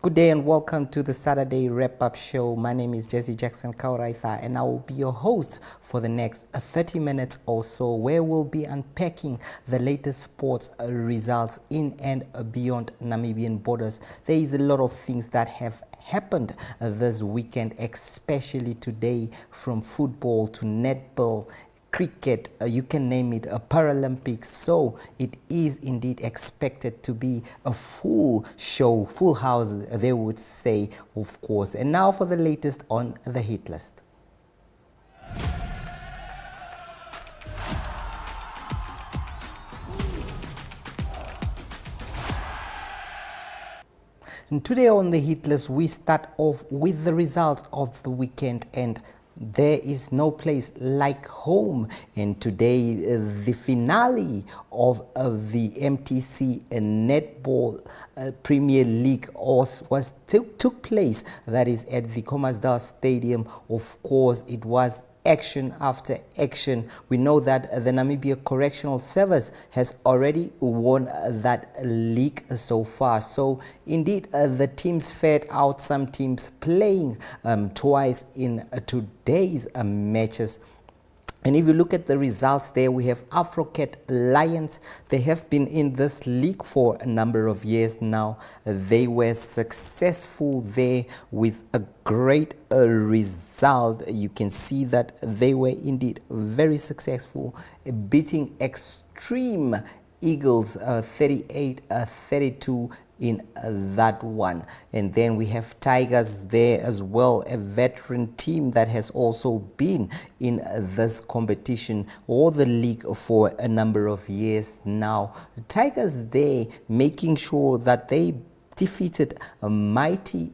Good day and welcome to the Saturday Wrap-Up Show. My name is Jesse Jackson Kauraitha and I will be your host for the next 30 minutes or so, where we'll be unpacking the latest sports results in and beyond Namibian borders. There is a lot of things that have happened this weekend, especially today, from football to netball, cricket, you can name it, a Paralympics. So it is indeed expected to be a full show, full house, they would say, of course. And now for the latest on the hit list. And today on the hit list, we start off with the results of the weekend, and there is no place like home. And today, the finale of the MTC Netball Premier League took place. That is at the Khomasdal Stadium. Of course, it was action after action. We know that the Namibia Correctional Service has already won that league so far. So indeed, the teams fared out, some teams playing twice in today's matches. And if you look at the results there, we have Afrocat Lions. They have been in this league for a number of years now. They were successful there with a great result. You can see that they were indeed very successful, beating Extreme Eagles 38-32 in that one. And then we have Tigers there as well, a veteran team that has also been in this competition or the league for a number of years now. The Tigers there making sure that they defeated mighty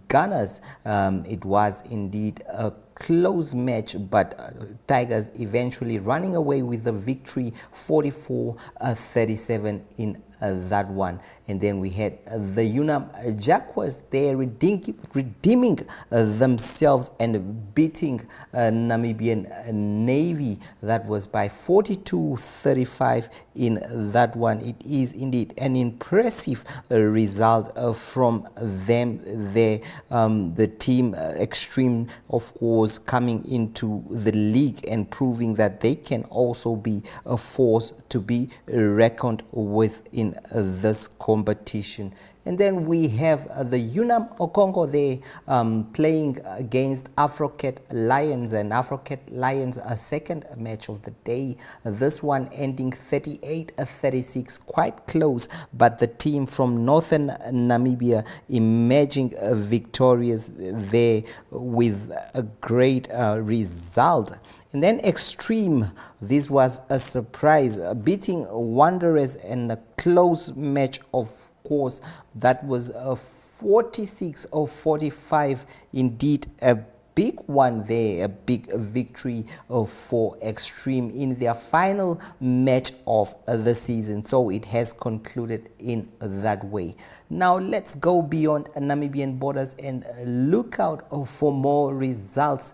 Gunners. It was indeed a close match, but Tigers eventually running away with the victory, 44-37 in that one. And then we had the Unam Jaguars there redeeming themselves and beating Namibian Navy. That was by 42-35 in that one. It is indeed an impressive result from them there. The team Extreme, of course, coming into the league and proving that they can also be a force to be reckoned with in this competition. And then we have the Unam Okongo there playing against Afrocat Lions, and Afrocat Lions a second match of the day. This one ending 38-36, quite close, but the team from northern Namibia emerging victorious there with a great result. And then Extreme, this was a surprise, beating Wanderers in a close match, of course. That was a 46-45, indeed a big one there, a big victory for Extreme in their final match of the season. So it has concluded in that way. Now let's go beyond Namibian borders and look out for more results.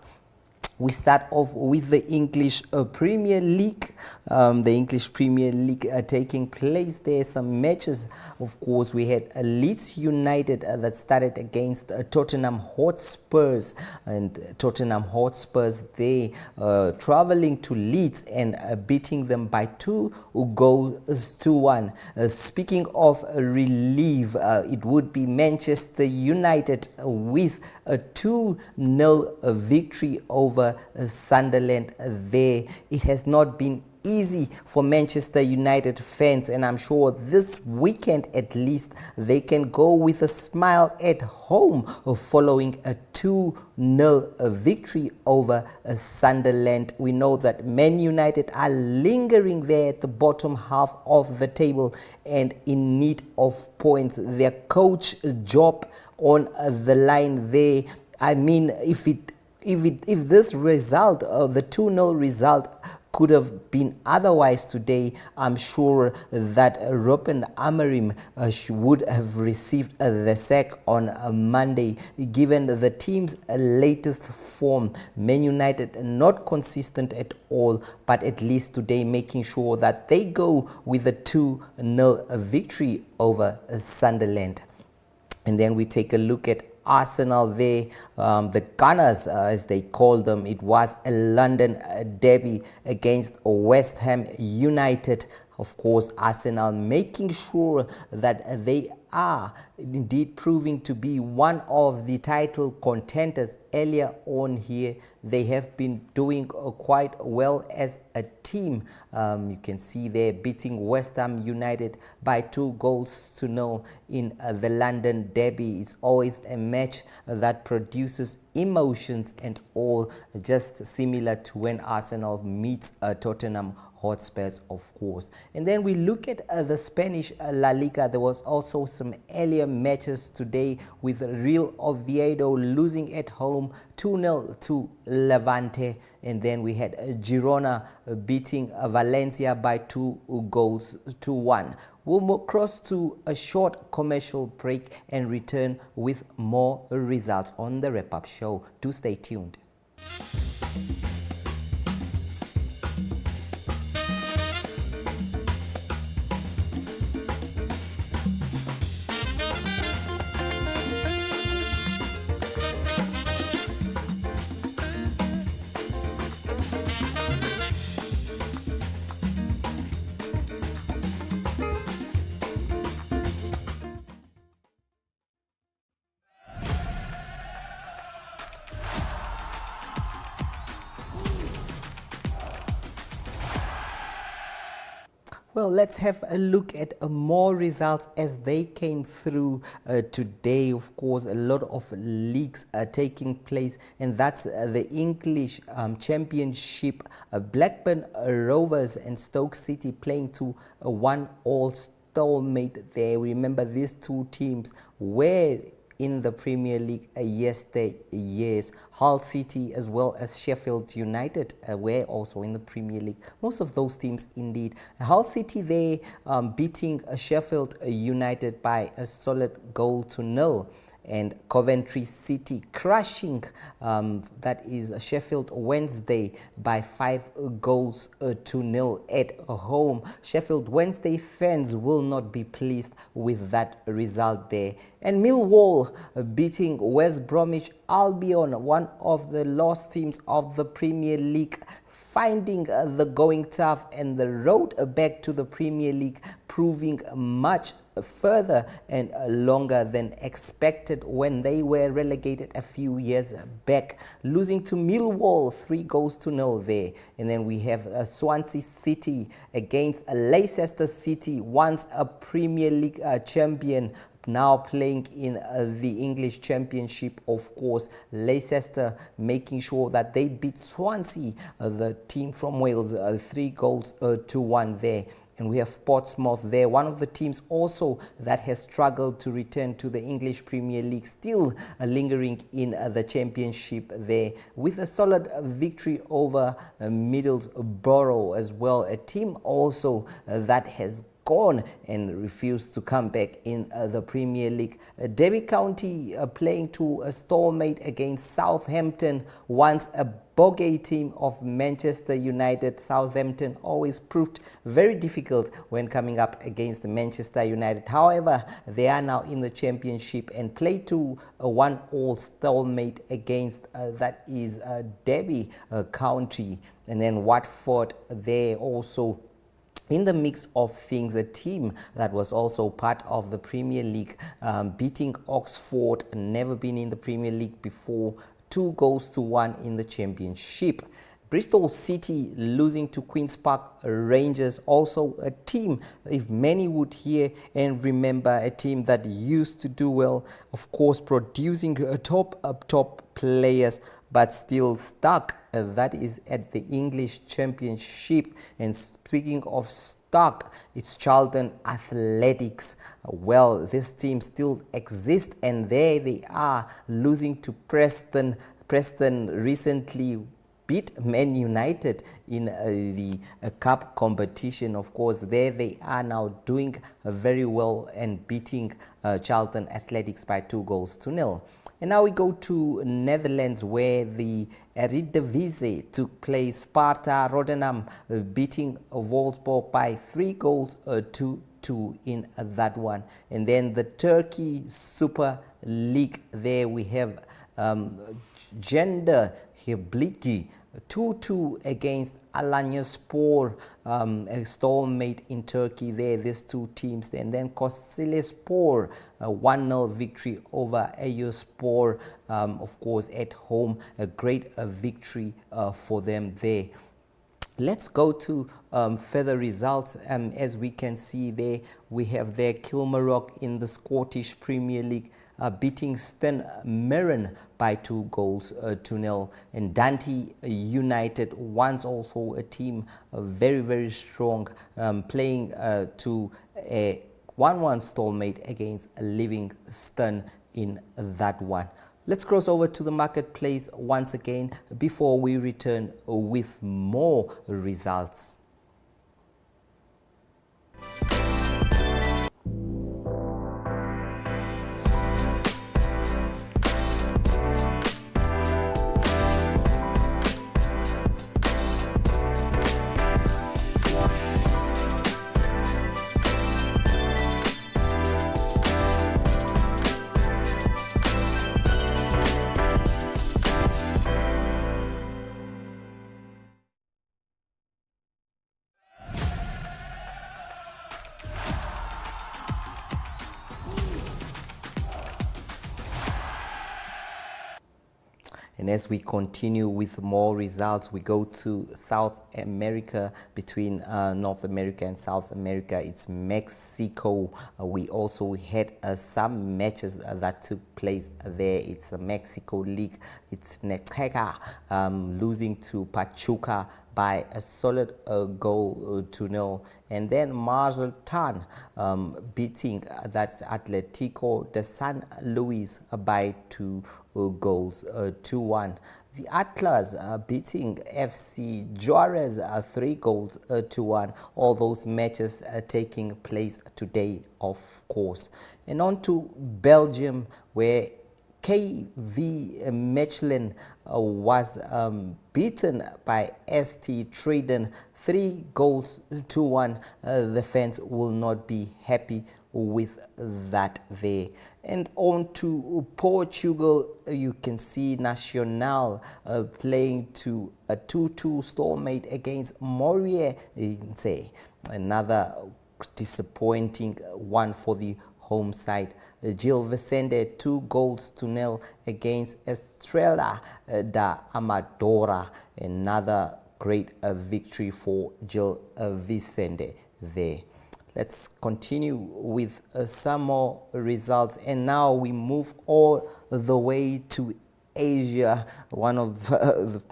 We start off with the English Premier League. The English Premier League taking place there. Some matches, of course. We had Leeds United that started against Tottenham Hotspurs, and Tottenham Hotspurs, they traveling to Leeds and beating them by 2-1. Speaking of relief, it would be Manchester United with a 2-0 victory over Sunderland there. It has not been easy for Manchester United fans, and I'm sure this weekend at least they can go with a smile at home following a 2-0 victory over Sunderland. We know that Man United are lingering there at the bottom half of the table and in need of points. Their coach job on the line there. I mean, if this result, the 2-0 result, could have been otherwise today, I'm sure that Ruben Amorim would have received the sack on Monday, given the team's latest form. Man United not consistent at all, but at least today making sure that they go with a 2-0 victory over Sunderland. And then we take a look at Arsenal there, the Gunners, as they call them. It was a London derby against West Ham United. Of course, Arsenal making sure that they are indeed proving to be one of the title contenders. Earlier on here, they have been doing quite well as a team. You can see they're beating West Ham United by 2-0 in the London derby. It's always a match that produces emotions and all, just similar to when Arsenal meets Tottenham Hotspurs, of course. And then we look at the Spanish La Liga. There was also some earlier matches today, with Real Oviedo losing at home 2-0 to Levante. And then we had Girona beating Valencia by 2-1. We'll cross to a short commercial break and return with more results on the wrap-up show. Do stay tuned. Well, let's have a look at more results as they came through today. Of course, a lot of leagues are taking place, and that's the English Championship. Blackburn Rovers and Stoke City playing to a 1-1 stalemate there. Remember, these two teams were in the Premier League years. Hull City as well as Sheffield United were also in the Premier League. Most of those teams indeed. Hull City, they beating Sheffield United by a solid 0-0. And Coventry City crushing that is Sheffield Wednesday by 5-0 at home. Sheffield Wednesday fans will not be pleased with that result there. And Millwall beating West Bromwich Albion, one of the lost teams of the Premier League, finding the going tough, and the road back to the Premier League proving much further and longer than expected when they were relegated a few years back, losing to Millwall 3-0 there. And then we have Swansea City against Leicester City, once a Premier League champion, now playing in the English Championship. Of course, Leicester making sure that they beat Swansea, the team from Wales, 3-1 there. And we have Portsmouth there, one of the teams also that has struggled to return to the English Premier League, still lingering in the Championship there, with a solid victory over Middlesbrough as well, a team also that has gone and refused to come back in the Premier League. Derby County playing to a stalemate against Southampton, once a bogey team of Manchester United. Southampton always proved very difficult when coming up against Manchester United. However, they are now in the Championship and play to a 1-1 stalemate against that is Derby County. And then Watford, they also in the mix of things, a team that was also part of the Premier League, beating Oxford, never been in the Premier League before, 2-1 in the Championship. Bristol City losing to Queen's Park Rangers, also a team, if many would hear and remember, a team that used to do well, of course, producing top players, but still stuck. That is at the English Championship. And speaking of stuck, it's Charlton Athletics. Well, this team still exists, and there they are, losing to Preston. Preston recently beat Man United in the cup competition. Of course, there they are now doing very well and beating Charlton Athletics by 2-0. And now we go to Netherlands, where the Eredivisie took place. Sparta Rotterdam beating Wolfsburg by 3-2. 2 in that one. And then the Turkey Super League, there we have Gender Hibliki 2-2 against Alanyaspor, a stalemate in Turkey there, these two teams. And then Kocaelispor, a 1-0 victory over Eyüpspor, of course at home, a great victory for them there. Let's go to further results. As we can see there, we have there Kilmarnock in the Scottish Premier League beating Sten Mirren by 2-0, and Dundee United, once also a team very, very strong, playing to a 1-1 stalemate against Livingston in that one. Let's cross over to the marketplace once again before we return with more results. And as we continue with more results, we go to South America. Between North America and South America, it's Mexico. We also had some matches that took place there. It's a Mexico League. It's Necaxa losing to Pachuca by a solid goal to nil. And then Mazatlán beating that's Atletico de San Luis by 2 goals to 1. The Atlas beating FC Juarez 3 goals to 1. All those matches taking place today, of course. And on to Belgium, where KV Mechelen was beaten by ST Treden 3 goals to 1. The fans will not be happy with that there. And on to Portugal, you can see Nacional playing to a 2-2 stalemate against Moreirense. Another disappointing one for the home side. Gil Vicente 2 goals to 0 against Estrela da Amadora. Another great victory for Gil Vicente there. Let's continue with some more results, and now we move all the way to Asia, one of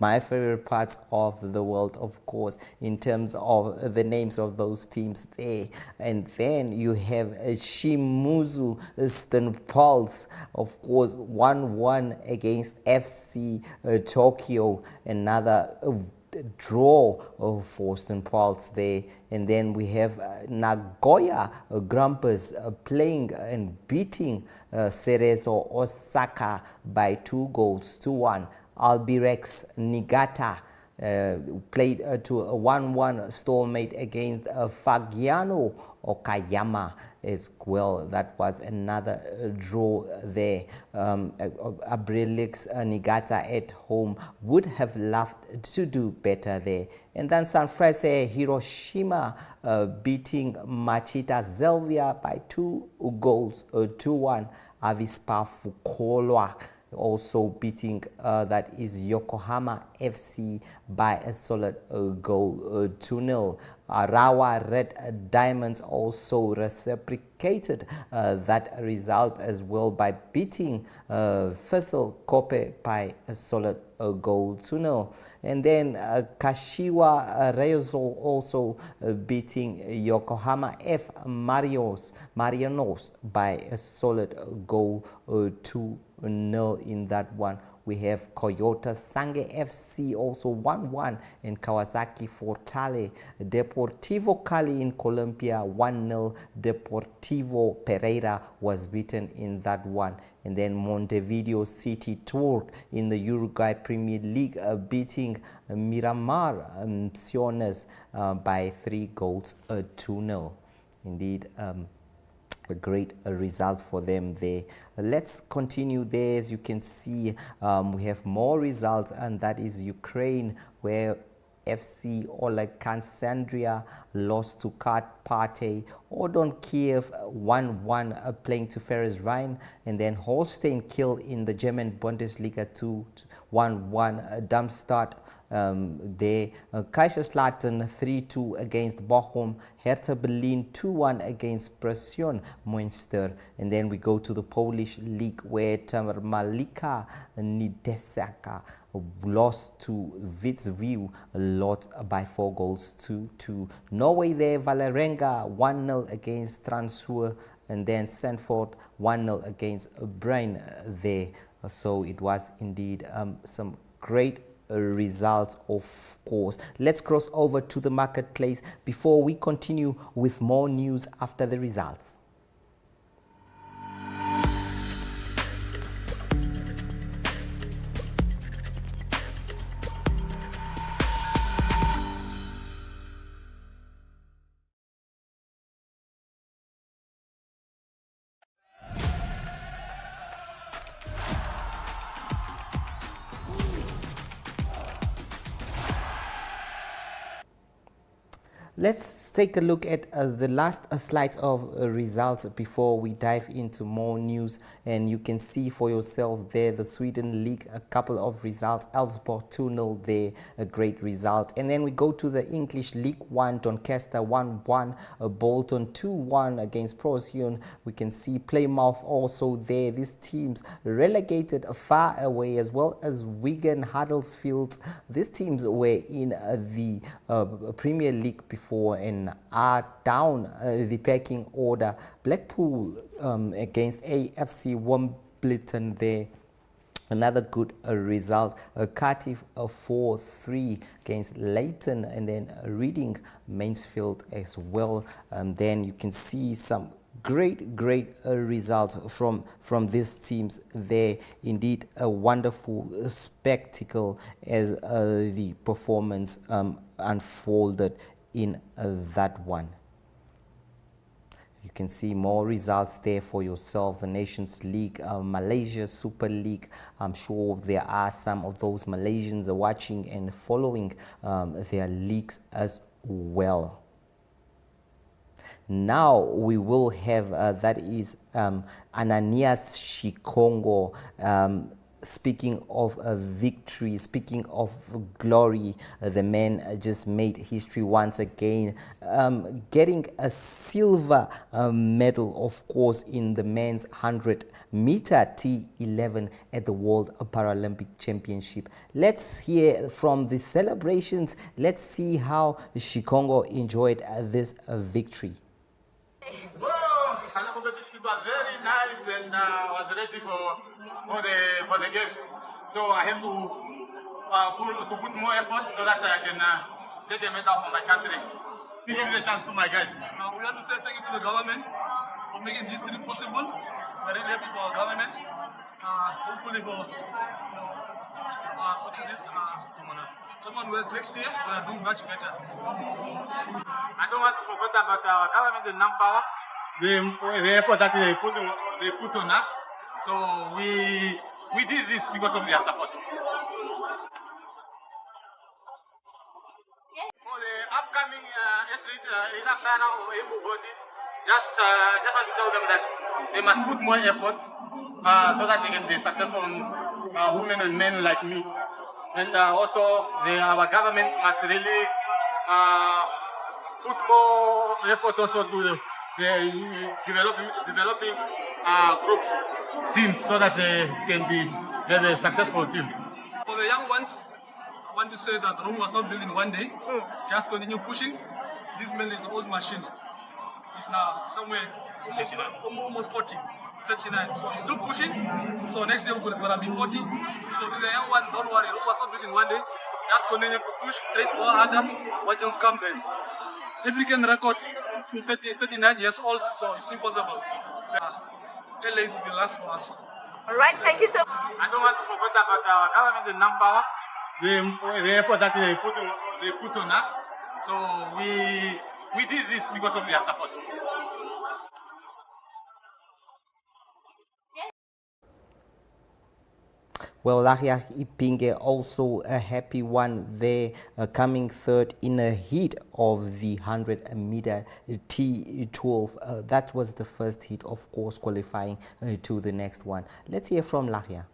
my favorite parts of the world, of course, in terms of the names of those teams there. And then you have Shimizu St. Paul's, of course, 1-1 against FC Tokyo, another draw for St. Paul's there. And then we have Nagoya Grampus playing and beating Cerezo Osaka by 2 goals to 1. Albirex Niigata played to a 1-1 stalemate against Fagiano Okayama as well. That was another draw there. Albirex Niigata at home would have loved to do better there. And then Sanfrecce Hiroshima beating Machita Zelvia by 2 goals to 1. Avispa Fukuoka also beating that is Yokohama FC by a solid goal to 0. Arawa Red Diamonds also reciprocated that result as well by beating Vissel Kobe by a solid goal to 0. And then Kashiwa Reysol also beating Yokohama F Marinos by a solid goal to 0 in that one. We have Toyota Sange FC also 1-1 in Kawasaki Fortale. Deportivo Cali in Colombia 1-0. Deportivo Pereira was beaten in that one. And then Montevideo City Torque in the Uruguay Premier League beating Miramar Misiones by 3 goals to 0. indeed a great result for them there. Let's continue there. As you can see, we have more results, and that is Ukraine, where FC Oleg Kansandria lost to Karpaty. Odon Kiev 1-1 playing to Ferenc Rhein, and then Holstein Kiel in the German Bundesliga 2-1 Darmstadt there. Kaiserslautern 3-2 against Bochum. Hertha Berlin 2-1 against Pression Münster. And then we go to the Polish league, where Malika Nidesaka lost to Widzwił a lot by 4-2. Norway there, Valerenga 1-0 against Transur, and then Sanford 1-0 against Brain there. So it was indeed some great results, of course. Let's cross over to the marketplace before we continue with more news after the results. Let's take a look at the last slides of results before we dive into more news. And you can see for yourself there the Sweden League, a couple of results. Elfsborg 2-0 there, a great result. And then we go to the English League 1, Doncaster 1-1, Bolton 2-1 against Procyon. We can see Plymouth also there. These teams relegated far away, as well as Wigan, Huddersfield. These teams were in the Premier League before and are down the pecking order. Blackpool against AFC Wimbledon there. Another good result. Cardiff 4-3 against Leighton, and then Reading Mansfield as well. Then you can see some great results from these teams there. Indeed, a wonderful spectacle as the performance unfolded in that one. You can see more results there for yourself. The Nations League, Malaysia Super League. I'm sure there are some of those Malaysians are watching and following their leagues as well. Now we will have, that is Ananias Shikongo, speaking of victory, speaking of glory. The man just made history once again, getting a silver medal, of course, in the men's 100-meter T11 at the World Paralympic Championship. Let's hear from the celebrations. Let's see how Shikongo enjoyed this victory. The competition was very nice, and was ready for the game. So I have to put more effort so that I can get a medal for my country. Give me the chance to my guys. We have to say thank you to the government for making this trip possible. We're really happy for our government. Hopefully for what is this? Commonwealth next year, we are doing much better. I don't want to forget about our government in Nampower. The effort that they put on us. So we did this because of their support. For the upcoming athlete, either para or able-bodied, just want to tell them that they must put more effort so that they can be successful, women and men like me. And also our government must really put more effort also to the developing groups, teams, so that they can have a successful team. For the young ones, I want to say that Rome was not built in one day. Just continue pushing. This man is an old machine. He's now somewhere almost 40, 39. So he's still pushing. So next year we're going to be 40. So to the young ones, don't worry. Rome was not built in one day. Just continue to push, train more harder. When you come there, African record, 39 years old, so it's impossible. LA will be last for us. All right, thank you so much. I don't want to forget about our government in Nampower, the effort that they put on us. So we did this because of their support. Well, Lahia Ipinge also a happy one there, coming third in a heat of the 100-meter T12. That was the first heat, of course, qualifying to the next one. Let's hear from Lahia.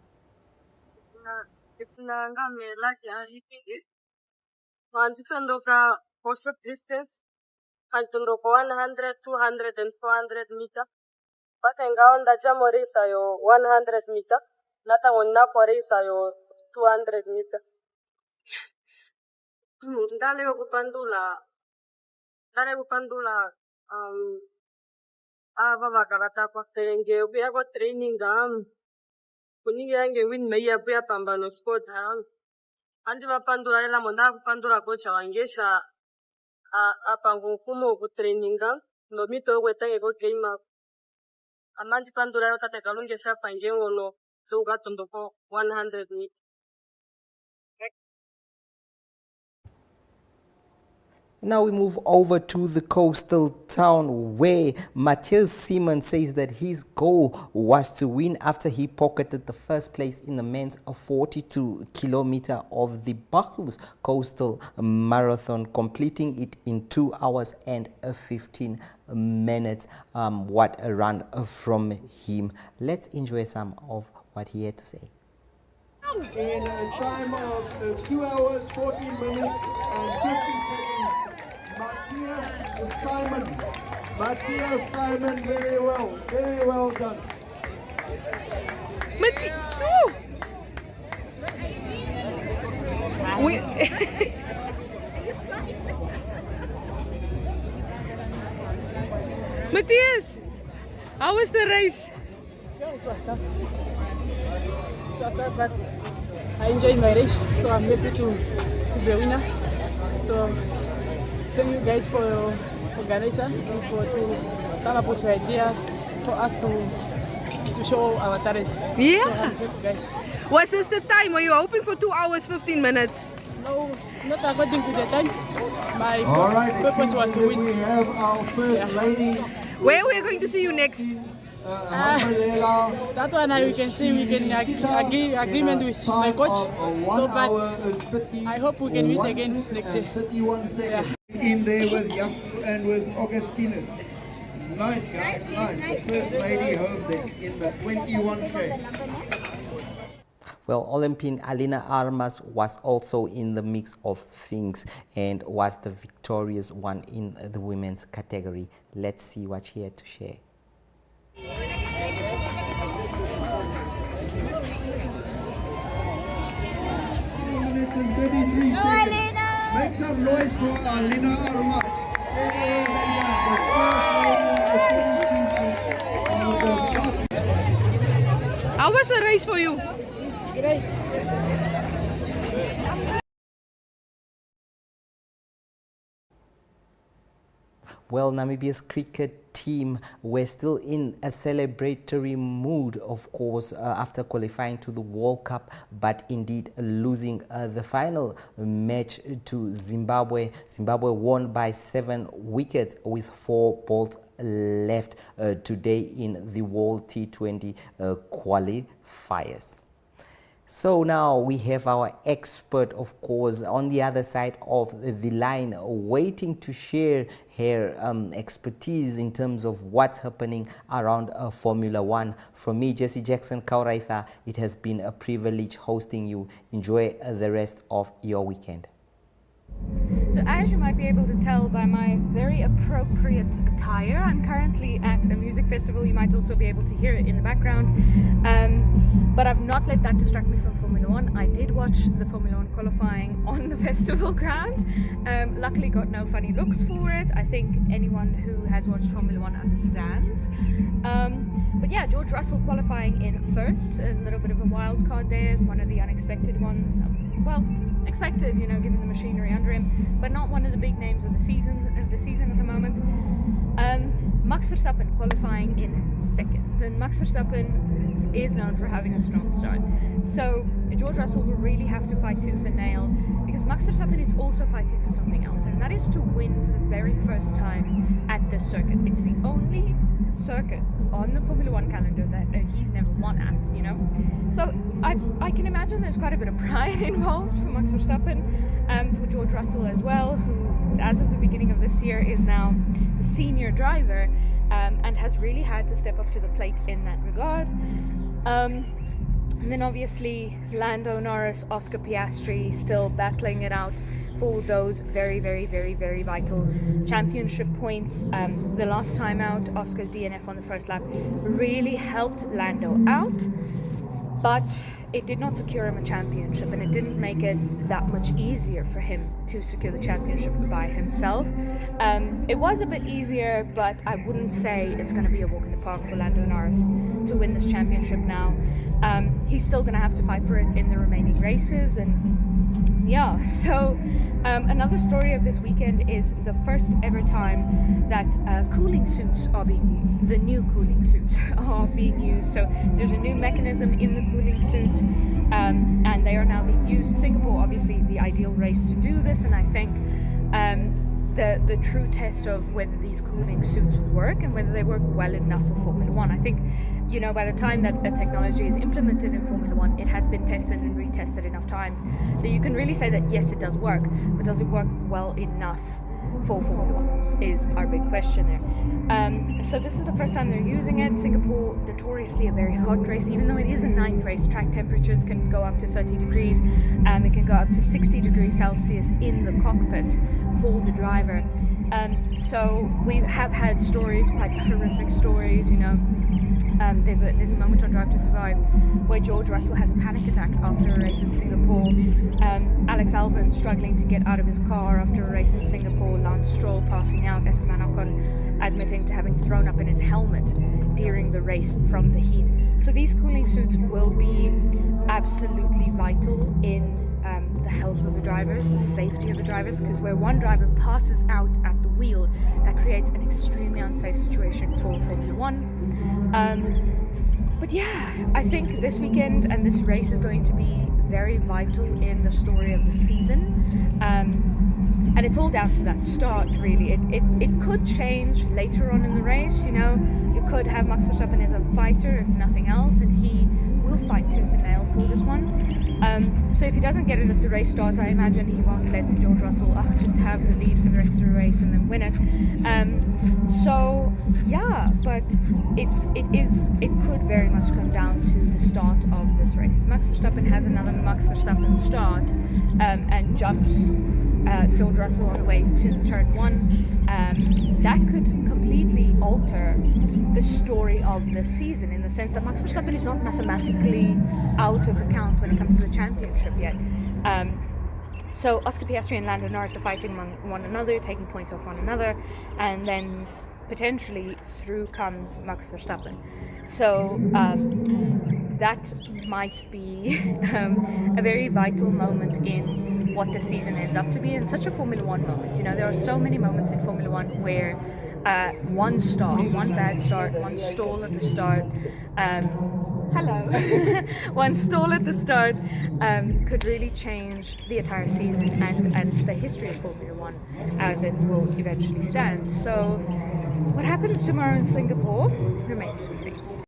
Short distance, Antondoka 100, 200, and 400 meter. But ngaonda jamorisa yo 100 meter. Nata onna korisa yo 200 meter. Ndale kupandula ava vakarata kwa ferenge ubuya kwa training kuningi yange win meya buya pambano sport andi vapandula ela monda kupandula kocha wangesha apangu mfumo ku training no mito kwetange ko game amandi pandula yo tate kalungesha pange ono to gatondoko 100 meter. Now we move over to the coastal town where Matthias Simon says that his goal was to win after he pocketed the first place in the men's 42-kilometer of the Bacchus Coastal Marathon, completing it in 2 hours and 15 minutes. What a run from him. Let's enjoy some of what he had to say. In a time of 2 hours, 14 minutes and 50 seconds, Matthias Simon, very well done. Matthias, how was the race? Yeah, it was tough. But I enjoyed my race, so I'm happy to be a winner. So thank you guys for your organization and for to come up with the idea for us to show our talent. Yeah. So I'm happy, guys. Was this the time? Were you hoping for 2 hours 15 minutes? No, not according to the time. My All right, purpose was to win. we have our first lady. Where are we going to see you next? That one we can see we can agree agreement with my coach. So but I hope we can win again next year. 31 seconds. In there with Jaap and with Augustinus. Nice guys, nice. The first lady home there in the 21K. Well, Olympian Alina Armas was also in the mix of things and was the victorious one in the women's category. Let's see what she had to share. 33 seconds. Make some noise for Alina Armas. How was the race for you? Great. Well, Namibia's cricket team were still in a celebratory mood, of course, after qualifying to the World Cup, but indeed losing the final match to Zimbabwe. Zimbabwe won by 7 wickets with 4 balls left today in the World T20 qualifiers. So now we have our expert, of course, on the other side of the line, waiting to share her expertise in terms of what's happening around Formula One. From me, Jesse Jackson Kauraitha, it has been a privilege hosting you. Enjoy the rest of your weekend. So as you might be able to tell by my very appropriate attire, I'm currently at a music festival. You might also be able to hear it in the background. But I've not let that distract me from Formula One. I did watch the Formula One qualifying on the festival ground. Luckily got no funny looks for it. I think anyone who has watched Formula One understands. But yeah, George Russell qualifying in first. A little bit of a wild card there. One of the unexpected ones. Well, expected, you know, given the machinery under him, but not one of the big names of the season at the moment. Max Verstappen qualifying in second, and Max Verstappen is known for having a strong start. So George Russell will really have to fight tooth and nail, because Max Verstappen is also fighting for something else, and that is to win for the very first time at this circuit. It's the only circuit on the Formula One calendar that he's never won at, you know. So I can imagine there's quite a bit of pride involved for Max Verstappen, for George Russell as well, who as of the beginning of this year is now the senior driver, and has really had to step up to the plate in that regard. And then obviously Lando Norris, Oscar Piastri still battling it out for those very, very, very, very vital championship points. The last time out, Oscar's DNF on the first lap really helped Lando out, but it did not secure him a championship, and it didn't make it that much easier for him to secure the championship by himself. It was a bit easier, but I wouldn't say it's going to be a walk in the park for Lando Norris to win this championship now. He's still going to have to fight for it in the remaining races, and yeah, so another story of this weekend is the first ever time that cooling suits are being used. The new cooling suits are being used. So there's a new mechanism in the cooling suits, and they are now being used. Singapore, obviously, the ideal race to do this, and I think the true test of whether these cooling suits work and whether they work well enough for Formula One. I think, you know, by the time that a technology is implemented in Formula One, it has been tested and retested enough times that you can really say that yes, it does work, but does it work well enough for Formula One is our big question there. So this is the first time they're using it. Singapore, notoriously a very hot race, even though it is a night race. Track temperatures can go up to 30 degrees, it can go up to 60 degrees Celsius in the cockpit for the driver. So we have had stories, quite horrific stories, you know. There's a moment on Drive to Survive where George Russell has a panic attack after a race in Singapore. Alex Albon struggling to get out of his car after a race in Singapore. Lance Stroll passing out. Esteban Ocon admitting to having thrown up in his helmet during the race from the heat. So these cooling suits will be absolutely vital in the health of the drivers, the safety of the drivers, because where one driver passes out at the wheel, that creates an extremely unsafe situation for Formula One. But yeah, I think this weekend and this race is going to be very vital in the story of the season. And it's all down to that start, really. It could change later on in the race, you know. You could have Max Verstappen as a fighter, if nothing else, and he will fight tooth and nail for this one. So if he doesn't get it at the race start, I imagine he won't let George Russell just have the lead for the rest of the race and then win it. So yeah, but it could very much come down to the start of this race. If Max Verstappen has another Max Verstappen start and jumps George Russell on the way to turn one, that could completely alter the story of the season, in the sense that Max Verstappen is not mathematically out of the count when it comes to the championship yet. So Oscar Piastri and Lando Norris are fighting among one another, taking points off one another, and then potentially through comes Max Verstappen. So that might be a very vital moment in what the season ends up to be, and such a Formula One moment. You know, there are so many moments in Formula One where one bad start, one stall at the start, one stall at the start could really change the entire season and the history of Formula One as it will eventually stand. So what happens tomorrow in Singapore remains to be seen.